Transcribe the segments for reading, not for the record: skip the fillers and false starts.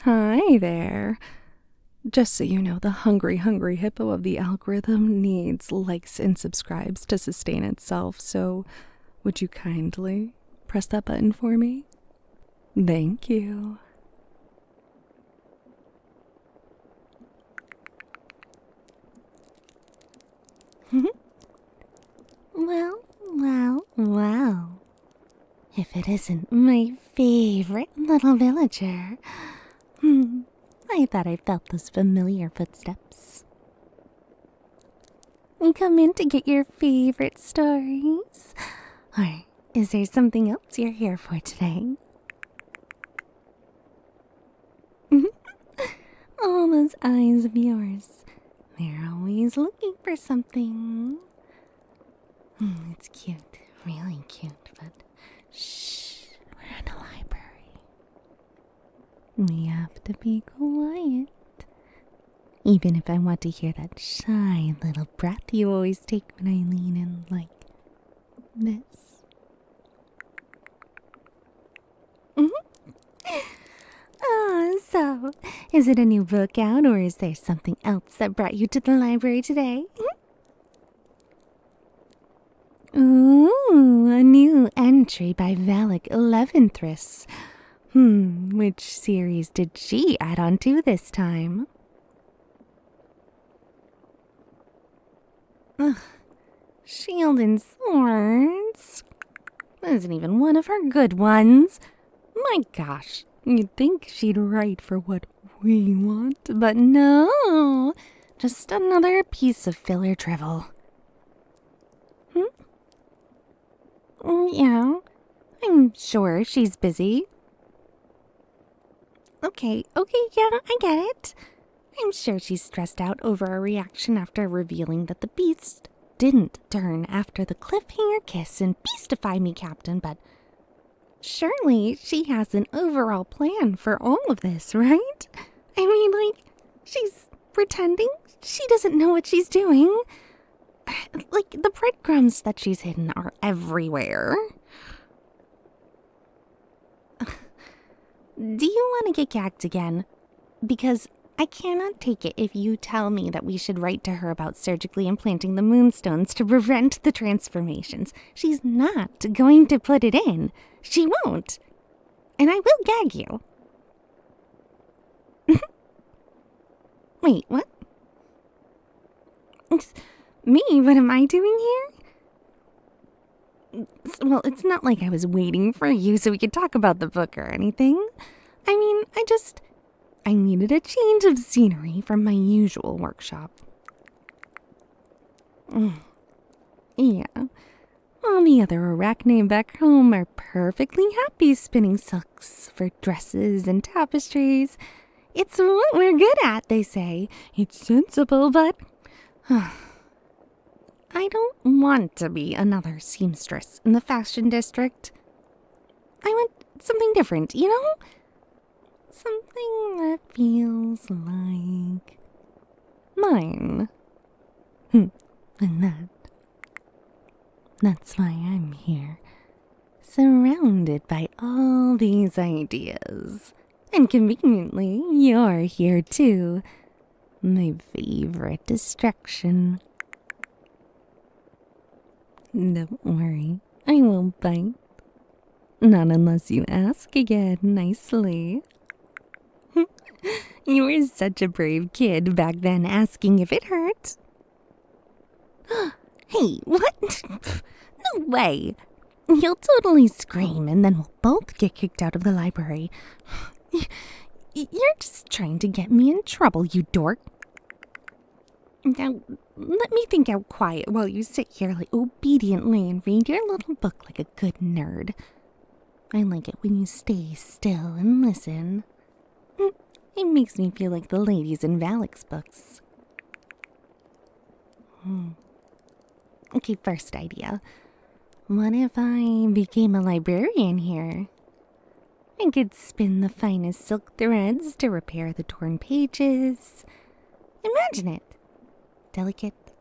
Hi there. Just so you know, the hungry hippo of the algorithm needs likes and subscribes to sustain itself, so would you kindly press that button for me? Thank you. Well. If it isn't my favorite little villager. I thought I felt those familiar footsteps. You come in to get your favorite stories? Or is there something else you're here for today? All those eyes of yours. They're always looking for something. It's cute, really cute, but shh, we're in a library. We have to be quiet. Even if I want to hear that shy little breath you always take when I lean in like this. So, is it a new book out or is there something else that brought you to the library today? Ooh, a new entry by Valak 11thress. Which series did she add on to this time? Ugh, Shield and Swords? That isn't even one of her good ones. My gosh, you'd think she'd write for what we want, but no. Just another piece of filler drivel. Yeah, I'm sure she's busy. Okay, yeah, I get it. I'm sure she's stressed out over a reaction after revealing that the beast didn't turn after the cliffhanger kiss and beastify me, Captain, but surely she has an overall plan for all of this, right? I mean, like, she's pretending she doesn't know what she's doing. Like, the breadcrumbs that she's hidden are everywhere. Do you want to get gagged again? Because I cannot take it if you tell me that we should write to her about surgically implanting the moonstones to prevent the transformations. She's not going to put it in. She won't. And I will gag you. Wait, what? It's me? What am I doing here? Well, it's not like I was waiting for you so we could talk about the book or anything. I mean, I needed a change of scenery from my usual workshop. Yeah. All the other Arachne back home are perfectly happy spinning silks for dresses and tapestries. It's what we're good at, they say. It's sensible, but I don't want to be another seamstress in the fashion district. I want something different, you know? Something that feels like mine. And that's why I'm here, surrounded by all these ideas. And conveniently, you're here too. My favorite distraction. Don't worry, I won't bite. Not unless you ask again nicely. You were such a brave kid back then asking if it hurt. Hey, what? No way. You'll totally scream and then we'll both get kicked out of the library. You're just trying to get me in trouble, you dork. Now, let me think out quiet while you sit here like obediently and read your little book like a good nerd. I like it when you stay still and listen. It makes me feel like the ladies in Valak's books. Okay, first idea. What if I became a librarian here? I could spin the finest silk threads to repair the torn pages. Imagine it. Delicate,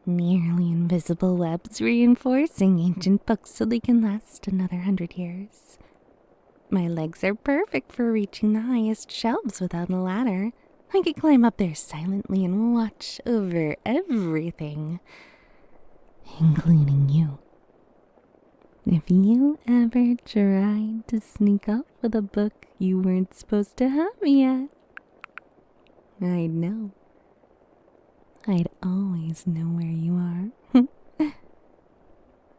nearly invisible webs reinforcing ancient books so they can last another 100 years. My legs are perfect for reaching the highest shelves without a ladder. I could climb up there silently and watch over everything, including you. If you ever tried to sneak off with a book you weren't supposed to have yet, I'd know. I'd always know where you are.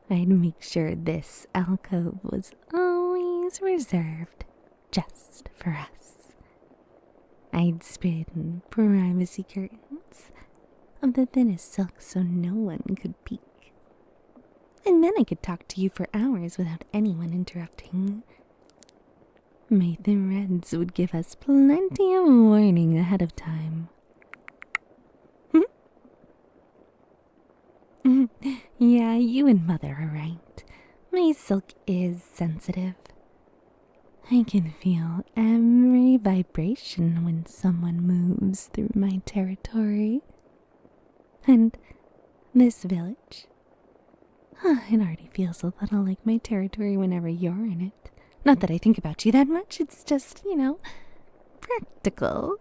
I'd make sure this alcove was always reserved just for us. I'd spin privacy curtains of the thinnest silk so no one could peek. And then I could talk to you for hours without anyone interrupting. My threads would give us plenty of warning ahead of time. Yeah, you and Mother are right. My silk is sensitive. I can feel every vibration when someone moves through my territory. And this village, it already feels a little like my territory whenever you're in it. Not that I think about you that much, it's just, practical.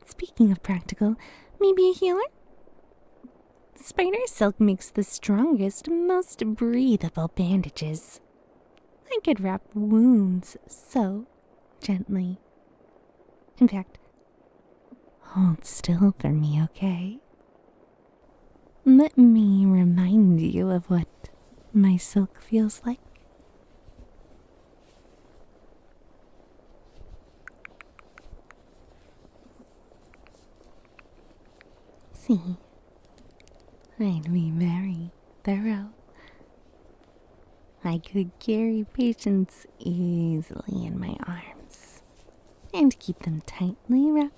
Speaking of practical, maybe a healer? Spider silk makes the strongest, most breathable bandages. I could wrap wounds so gently. In fact, hold still for me, okay? Let me remind you of what my silk feels like. See, I'd be very thorough. I could carry patients easily in my arms and keep them tightly wrapped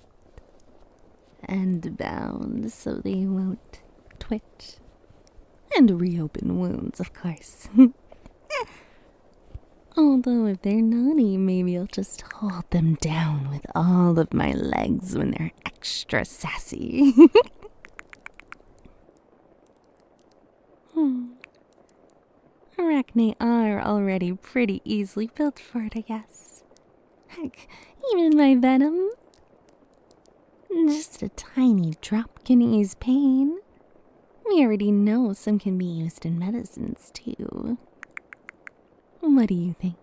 and bound so they won't twitch and reopen wounds, of course. Although if they're naughty, maybe I'll just hold them down with all of my legs when they're extra sassy. Arachne are already pretty easily built for it, I guess. Heck, even my venom. Just a tiny drop can ease pain. We already know some can be used in medicines, too. What do you think?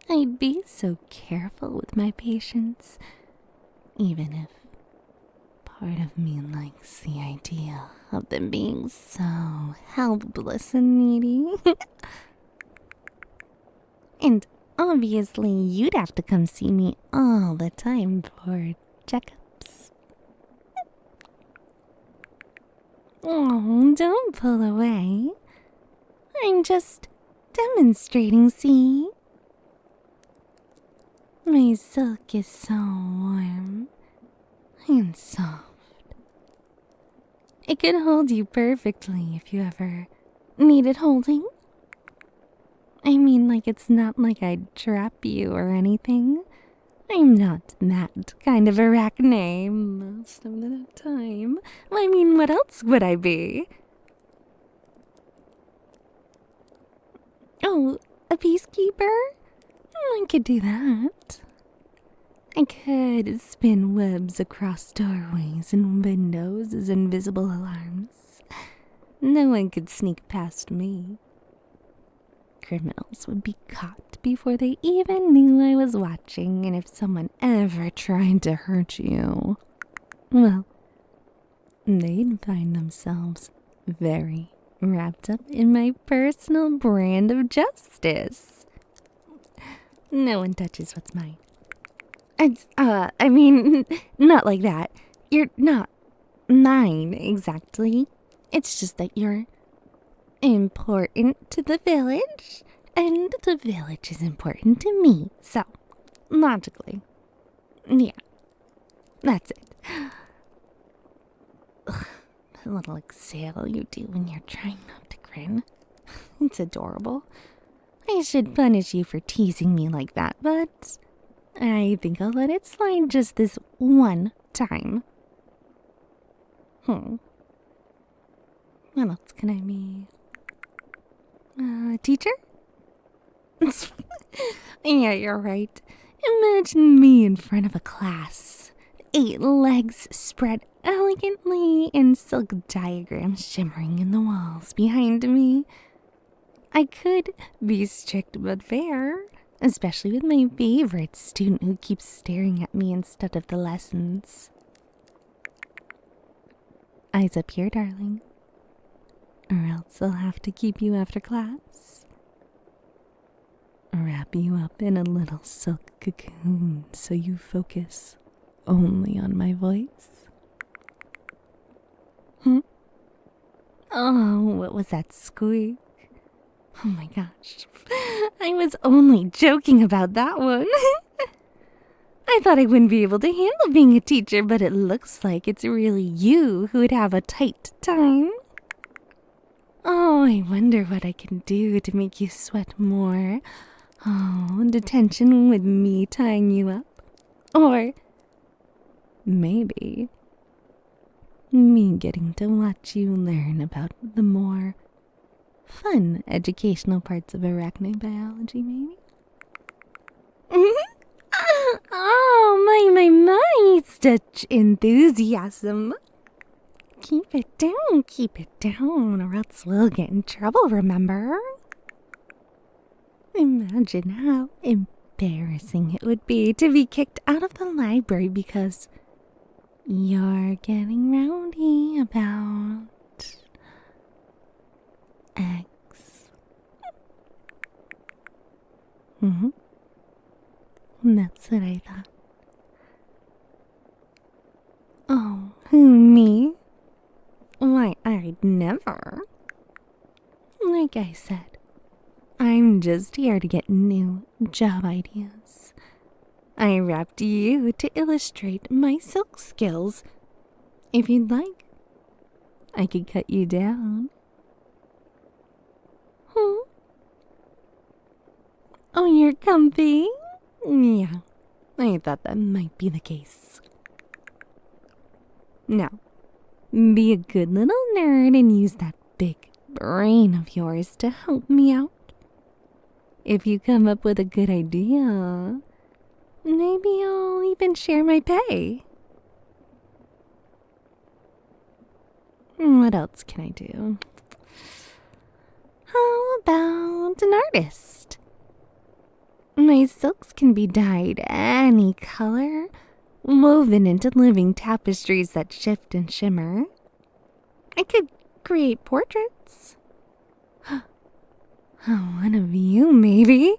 I'd be so careful with my patients, even if part of me likes the idea of them being so helpless and needy. And obviously, you'd have to come see me all the time for checkups. Oh, don't pull away. I'm just demonstrating, see? My silk is so warm and soft. It could hold you perfectly if you ever needed holding. I mean, like, it's not like I'd trap you or anything. I'm not that kind of Arachne most of the time. I mean, what else would I be? Oh, a peacekeeper? I could do that. I could spin webs across doorways and windows as invisible alarms. No one could sneak past me. Criminals would be caught before they even knew I was watching, and if someone ever tried to hurt you, well, they'd find themselves very wrapped up in my personal brand of justice. No one touches what's mine. I mean, not like that. You're not mine, exactly. It's just that you're important to the village, and the village is important to me. So, logically, yeah, that's it. Ugh, that little exhale you do when you're trying not to grin. It's adorable. I should punish you for teasing me like that, but I think I'll let it slide just this one time. What else can I be? Teacher? Yeah, you're right. Imagine me in front of a class. 8 legs spread elegantly and silk diagrams shimmering in the walls behind me. I could be strict but fair, especially with my favorite student who keeps staring at me instead of the lessons. Eyes up here, darling. Or else I'll have to keep you after class. Wrap you up in a little silk cocoon so you focus only on my voice. Oh, what was that squeak? Oh my gosh. I was only joking about that one. I thought I wouldn't be able to handle being a teacher, but it looks like it's really you who would have a tight time. Oh, I wonder what I can do to make you sweat more. Oh, detention with me tying you up. Or maybe me getting to watch you learn about the more fun educational parts of Arachne biology, maybe? Oh, my, such enthusiasm. Keep it down, or else we'll get in trouble, remember? Imagine how embarrassing it would be to be kicked out of the library because you're getting rowdy about X. That's what I thought. Oh, who, me? Why, I'd never. Like I said, I'm just here to get new job ideas. I wrapped you to illustrate my silk skills. If you'd like, I could cut you down. Oh, you're comfy? Yeah, I thought that might be the case. Now, be a good little nerd and use that big brain of yours to help me out. If you come up with a good idea, maybe I'll even share my pay. What else can I do? How about an artist? My silks can be dyed any color, woven into living tapestries that shift and shimmer. I could create portraits. One of you, maybe,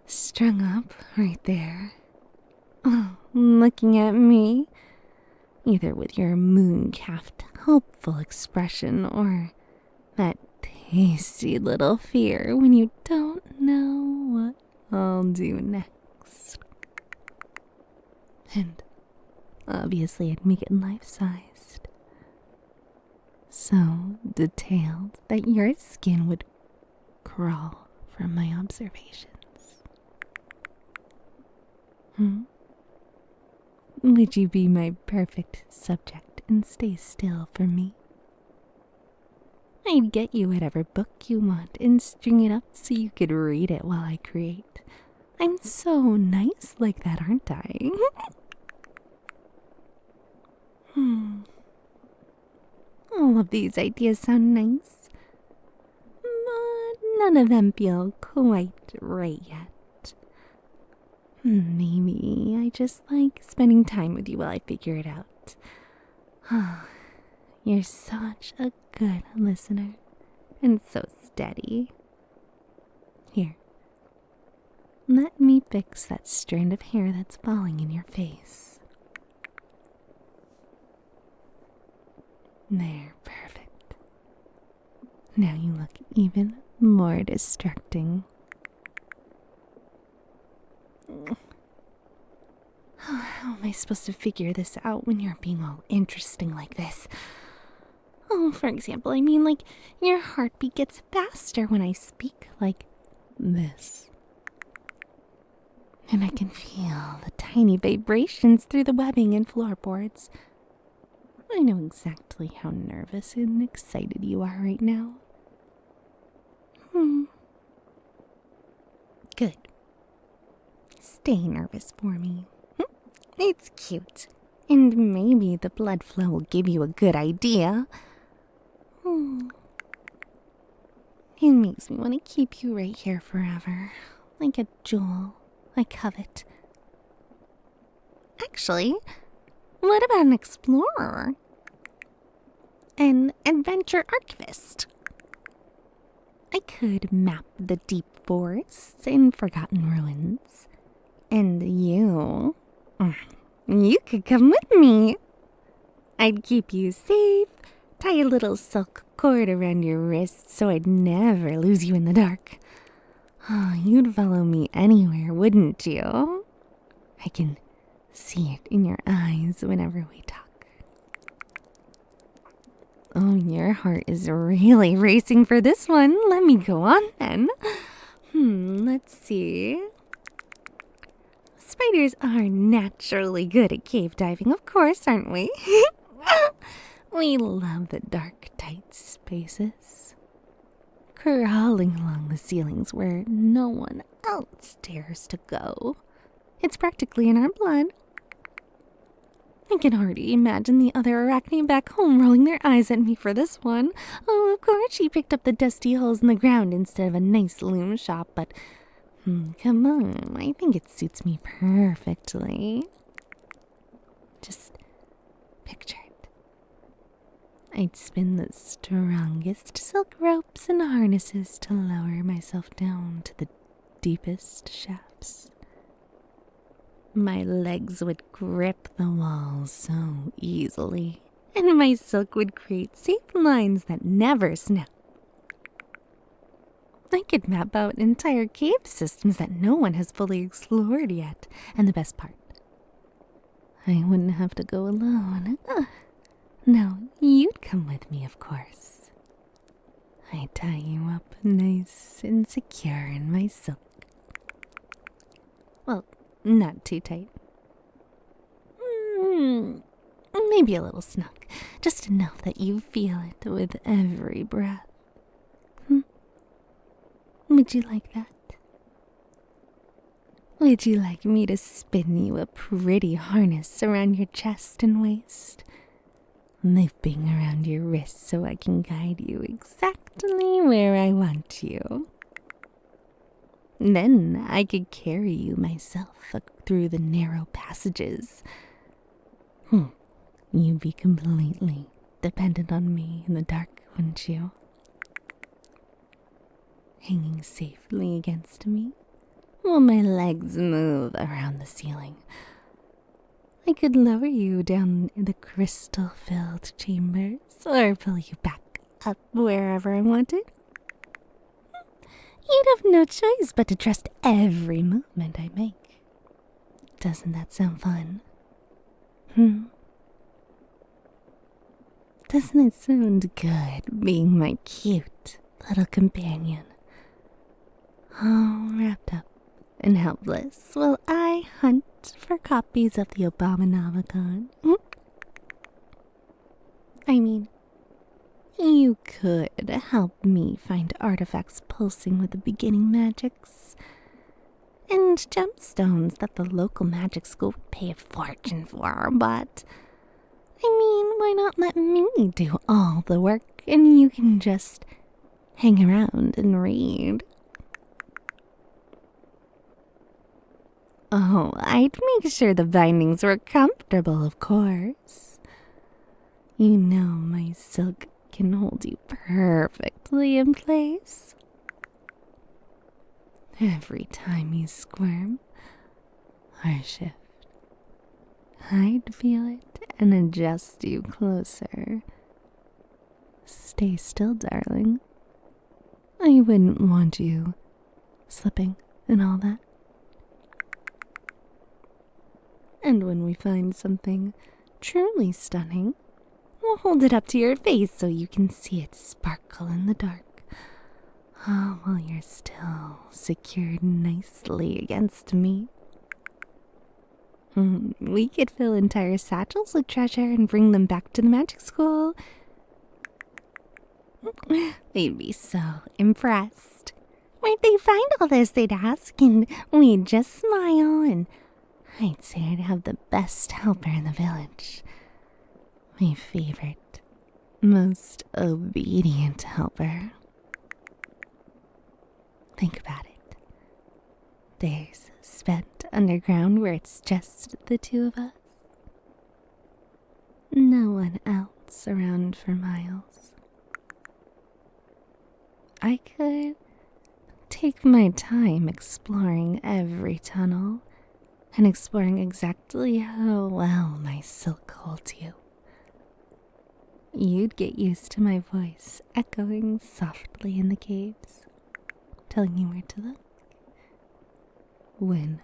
strung up right there. Oh, looking at me, either with your moon-calfed, hopeful expression or that tasty little fear when you don't know what I'll do next. And obviously I'd make it life-sized. So detailed that your skin would crawl from my observations. Would you be my perfect subject and stay still for me? I'd get you whatever book you want and string it up so you could read it while I create. I'm so nice like that, aren't I? All of these ideas sound nice, but none of them feel quite right yet. Maybe I just like spending time with you while I figure it out. You're such a good listener and so steady. Here, let me fix that strand of hair that's falling in your face. There, perfect. Now you look even more distracting. How am I supposed to figure this out when you're being all interesting like this? Oh, for example, I mean, like, your heartbeat gets faster when I speak like this. And I can feel the tiny vibrations through the webbing and floorboards. I know exactly how nervous and excited you are right now. Good. Stay nervous for me. It's cute. And maybe the blood flow will give you a good idea. It makes me want to keep you right here forever. Like a jewel I covet. Actually, what about an explorer? An adventure archivist? I could map the deep forests and forgotten ruins. And you could come with me. I'd keep you safe, tie a little silk cord around your wrist so I'd never lose you in the dark. Oh, you'd follow me anywhere, wouldn't you? I can see it in your eyes whenever we talk. Oh, your heart is really racing for this one. Let me go on then. Let's see. Spiders are naturally good at cave diving, of course, aren't we? We love the dark, tight spaces. Crawling along the ceilings where no one else dares to go. It's practically in our blood. I can already imagine the other Arachne back home rolling their eyes at me for this one. Oh, of course she picked up the dusty holes in the ground instead of a nice loom shop, but come on, I think it suits me perfectly. Just picture it. I'd spin the strongest silk ropes and harnesses to lower myself down to the deepest shafts. My legs would grip the walls so easily, and my silk would create safe lines that never snap. I could map out entire cave systems that no one has fully explored yet, and the best part, I wouldn't have to go alone. No, you'd come with me, of course. I'd tie you up nice and secure in my silk. Well, not too tight. Maybe a little snug, just enough that you feel it with every breath. Would you like that? Would you like me to spin you a pretty harness around your chest and waist, looping around your wrists so I can guide you exactly where I want you? Then I could carry you myself through the narrow passages. You'd be completely dependent on me in the dark, wouldn't you? Hanging safely against me while my legs move around the ceiling. I could lower you down in the crystal-filled chambers or pull you back up wherever I wanted. You'd have no choice but to trust every movement I make. Doesn't that sound fun? Doesn't it sound good being my cute little companion? All wrapped up and helpless while I hunt for copies of the Abominavicon. I mean, you could help me find artifacts pulsing with the beginning magics and gemstones that the local magic school would pay a fortune for, but I mean, why not let me do all the work and you can just hang around and read? Oh, I'd make sure the bindings were comfortable, of course. You know my silk can hold you perfectly in place. Every time you squirm or shift, I'd feel it and adjust you closer. Stay still, darling. I wouldn't want you slipping and all that. And when we find something truly stunning, we'll hold it up to your face so you can see it sparkle in the dark. While you're still secured nicely against me. We could fill entire satchels with treasure and bring them back to the magic school. They'd be so impressed. Where'd they find all this, they'd ask, and we'd just smile, and I'd say I'd have the best helper in the village. My favorite, most obedient helper. Think about it. Days spent underground where it's just the two of us. No one else around for miles. I could take my time exploring every tunnel and exploring exactly how well my silk holds you. You'd get used to my voice echoing softly in the caves, telling you where to look, when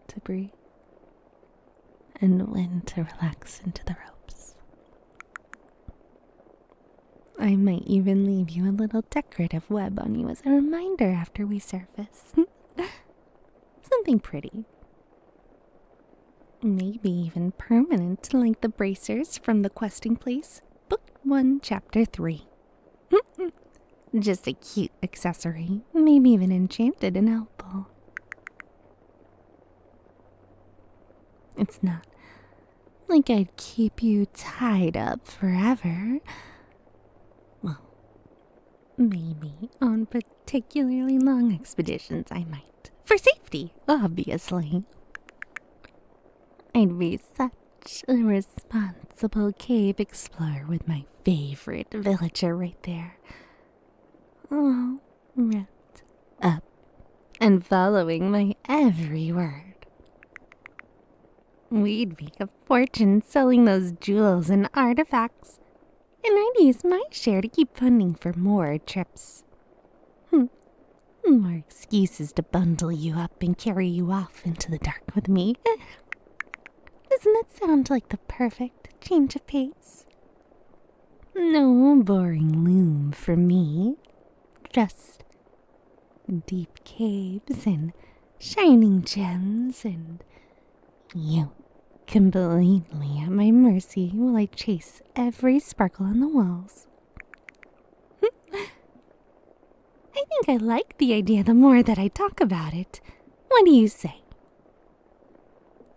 to breathe, and when to relax into the ropes. I might even leave you a little decorative web on you as a reminder after we surface. Something pretty. Maybe even permanent, like the bracers from the questing place, Book 1, Chapter 3. Just a cute accessory, maybe even enchanted and helpful. It's not like I'd keep you tied up forever. Well, maybe on particularly long expeditions I might. For safety, obviously. I'd be such a responsible cave explorer with my favorite villager right there. All wrapped up and following my every word. We'd make a fortune selling those jewels and artifacts, and I'd use my share to keep funding for more trips. More excuses to bundle you up and carry you off into the dark with me. Doesn't that sound like the perfect change of pace? No boring loom for me. Just deep caves and shining gems, and you completely at my mercy while I chase every sparkle on the walls. I think I like the idea the more that I talk about it. What do you say?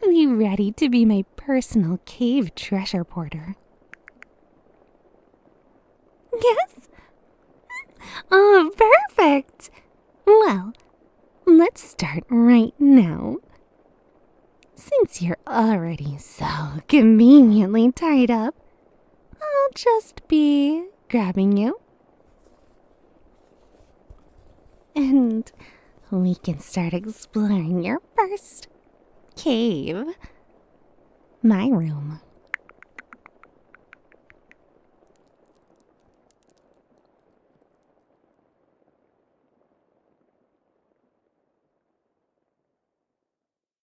Are you ready to be my personal cave treasure porter? Yes? Oh, perfect! Well, let's start right now. Since you're already so conveniently tied up, I'll just be grabbing you. And we can start exploring your first cave. My room.